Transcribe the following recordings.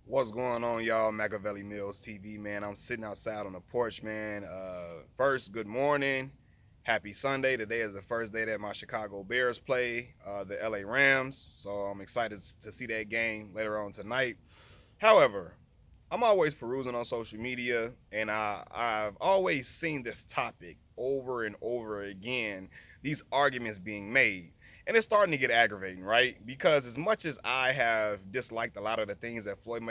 What's going on, y'all? Machiavelli Mills TV, man. I'm sitting outside on the porch, man. First, good morning. Happy Sunday. Today is the first day that my Chicago Bears play the LA Rams. So I'm excited to see that game later on tonight. However, I'm always perusing on social media, and I've always seen this topic over and over again, these arguments being made. And it's starting to get aggravating, right? Because as much as I have disliked a lot of the things that Floyd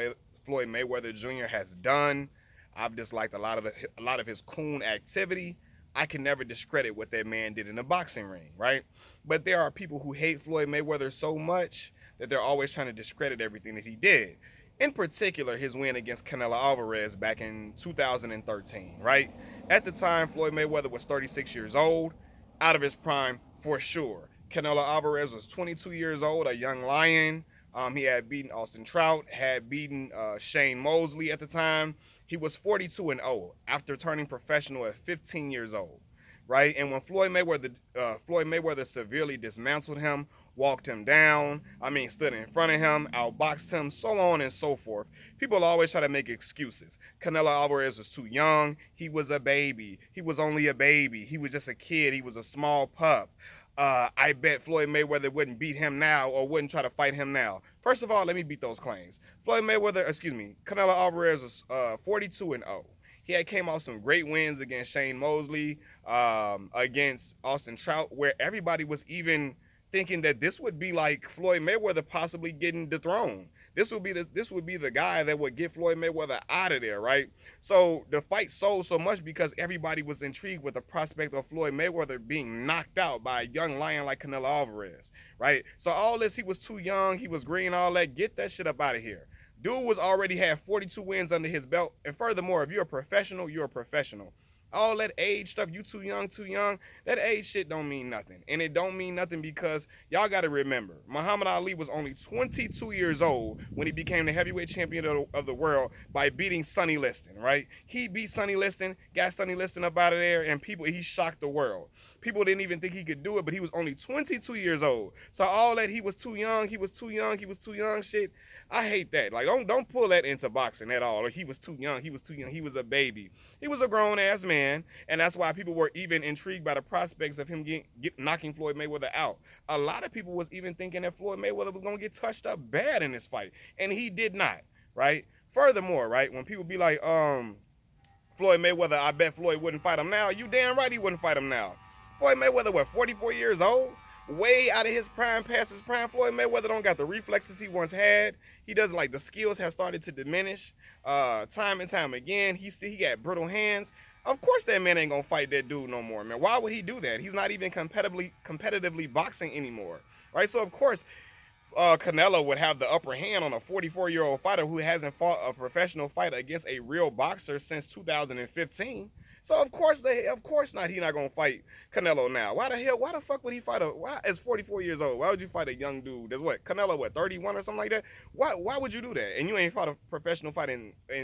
Mayweather Jr. has done, I've disliked a lot of his coon activity. I can never discredit what that man did in the boxing ring, right? But there are people who hate Floyd Mayweather so much that they're always trying to discredit everything that he did, in particular his win against Canelo Alvarez back in 2013, right? At the time, Floyd Mayweather was 36 years old, out of his prime for sure. Canelo Alvarez was 22 years old, a young lion. He had beaten Austin Trout, had beaten Shane Mosley at the time. He was 42 and 0 after turning professional at 15 years old, right? And when Floyd Mayweather severely dismantled him, walked him down, stood in front of him, outboxed him, so on and so forth. People always try to make excuses. Canelo Alvarez was too young. He was a baby. He was only a baby. He was just a kid. He was a small pup. I bet Floyd Mayweather wouldn't beat him now or wouldn't try to fight him now. First of all, let me beat those claims. Canelo Alvarez was 42 and 0. He had came off some great wins against Shane Mosley, against Austin Trout, where everybody was even thinking that this would be like Floyd Mayweather possibly getting dethroned. This would be the guy that would get Floyd Mayweather out of there, right? So the fight sold so much because everybody was intrigued with the prospect of Floyd Mayweather being knocked out by a young lion like Canelo Alvarez, right? So all this, he was too young, he was green, all that. Get that shit up out of here. Dude was already had 42 wins under his belt, and furthermore, if you're a professional, you're a professional. All that age stuff, you too young, too young, that age shit don't mean nothing. And it don't mean nothing because y'all got to remember, Muhammad Ali was only 22 years old when he became the heavyweight champion of the world by beating Sonny Liston, right? He beat Sonny Liston, got Sonny Liston up out of there, and he shocked the world. People didn't even think he could do it, but he was only 22 years old. So all that he was too young, he was too young, he was too young shit, I hate that. Like, don't pull that into boxing at all. Like, he was too young, he was too young, he was a baby. He was a grown ass man, and that's why people were even intrigued by the prospects of him knocking Floyd Mayweather out. A lot of people was even thinking that Floyd Mayweather was gonna get touched up bad in this fight, and he did not. Right. Furthermore, right, when people be like, Floyd Mayweather, I bet Floyd wouldn't fight him now. You damn right he wouldn't fight him now. Floyd Mayweather, what, 44 years old? Way out of his prime, past his prime. Floyd Mayweather don't got the reflexes he once had. He doesn't, like, the skills have started to diminish time and time again. He got brittle hands. Of course that man ain't gonna fight that dude no more, man. Why would he do that? He's not even competitively boxing anymore, right? So of course Canelo would have the upper hand on a 44-year-old fighter who hasn't fought a professional fight against a real boxer since 2015. So of course not. He not gonna fight Canelo now. Why the fuck would he fight why as 44 years old? Why would you fight a young dude? That's what Canelo, what, 31 or something like that? Why would you do that? And you ain't fought a professional fight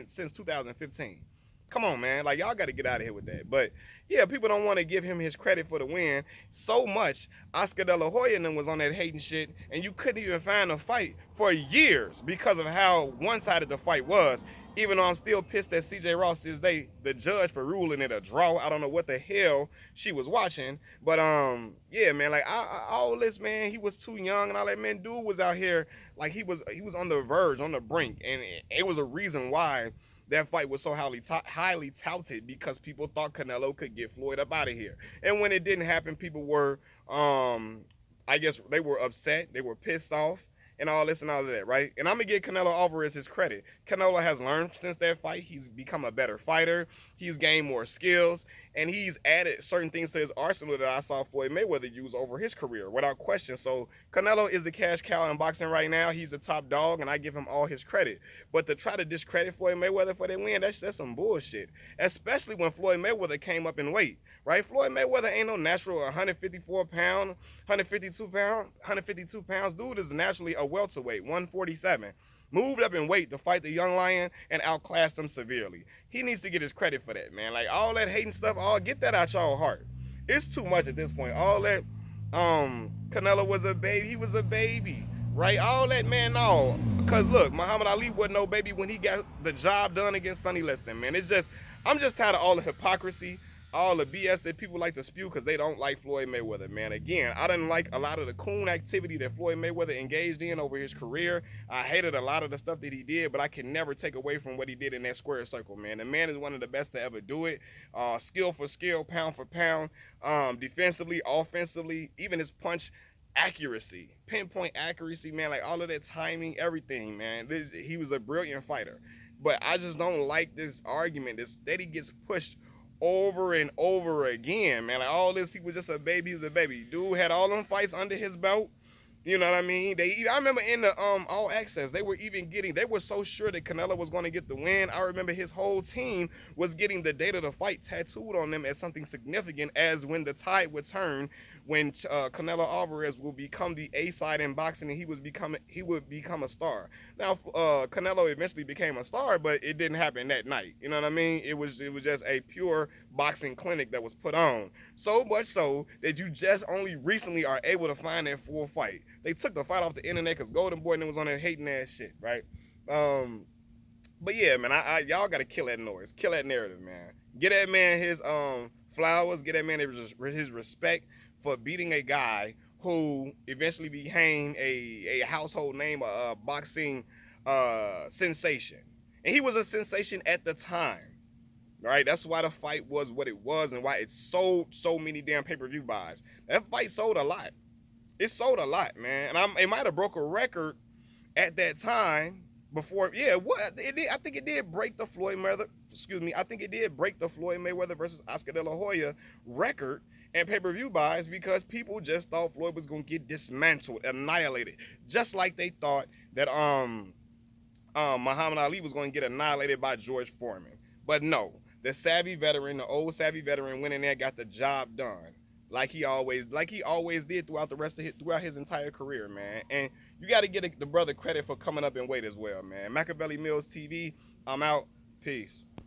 since 2015. Come on, man. Like, y'all got to get out of here with that. But yeah, people don't want to give him his credit for the win so much. Oscar De La Hoya and them was on that hating shit, and you couldn't even find a fight for years because of how one-sided the fight was. Even though I'm still pissed that CJ Ross is the judge for ruling it a draw. I don't know what the hell she was watching, but yeah, man, like all this, man, he was too young and all that. Man, dude was out here like he was on the verge, on the brink, and it was a reason why that fight was so highly touted, because people thought Canelo could get Floyd up out of here. And when it didn't happen, people were, I guess they were upset, they were pissed off, and all this and all of that, right? And I'm gonna give Canelo Alvarez his credit. Canelo has learned since that fight. He's become a better fighter. He's gained more skills, and he's added certain things to his arsenal that I saw Floyd Mayweather use over his career, without question. So Canelo is the cash cow in boxing right now. He's the top dog, and I give him all his credit. But to try to discredit Floyd Mayweather for that win, that's some bullshit. Especially when Floyd Mayweather came up in weight, right? Floyd Mayweather ain't no natural 154 pound, 152 pounds. Dude is naturally a welterweight, 147. Moved up in weight to fight the young lion and outclassed him severely. He needs to get his credit for that, man. Like, all that hating stuff, get that out y'all heart. It's too much at this point. All that Canelo was a baby. He was a baby. right? All that, man, no. Because look, Muhammad Ali wasn't no baby when he got the job done against Sonny Liston, man. It's just, I'm just tired of all the hypocrisy, all the BS that people like to spew because they don't like Floyd Mayweather, man. Again, I didn't like a lot of the coon activity that Floyd Mayweather engaged in over his career. I hated a lot of the stuff that he did, but I can never take away from what he did in that square circle, man. The man is one of the best to ever do it. Skill for skill, pound for pound, defensively, offensively, even his punch accuracy, pinpoint accuracy, man, like all of that timing, everything, man. He was a brilliant fighter. But I just don't like this argument that he gets pushed over and over again, man. Like all this, he was just a baby, he's a baby. Dude had all them fights under his belt. You know what I mean? I remember in the All Access, they were so sure that Canelo was going to get the win. I remember his whole team was getting the date of the fight tattooed on them as something significant, as when the tide would turn, when Canelo Alvarez will become the A side in boxing, and he would become a star. Now Canelo eventually became a star, but it didn't happen that night. You know what I mean? It was just a pure boxing clinic that was put on. So much so that you just only recently are able to find that full fight. They took the fight off the internet because Golden Boy was on there hating ass shit, right? But yeah, man, y'all gotta kill that noise, kill that narrative, man. Get that man his flowers, get that man his respect for beating a guy who eventually became a household name, a boxing sensation, and he was a sensation at the time. Right, that's why the fight was what it was, and why it sold so many damn pay-per-view buys. That fight sold a lot. It sold a lot, man, and it might have broke a record at that time before. Yeah, what it did, I think it did break the Floyd Mayweather. Excuse me, I think it did break the Floyd Mayweather versus Oscar De La Hoya record and pay-per-view buys, because people just thought Floyd was gonna get dismantled, annihilated, just like they thought that Muhammad Ali was going to get annihilated by George Foreman. But no, the old savvy veteran went in there, got the job done, like he always did throughout his entire career, man. And you got to get the brother credit for coming up in weight as well, man. Machiavelli Mills TV, I'm out. Peace.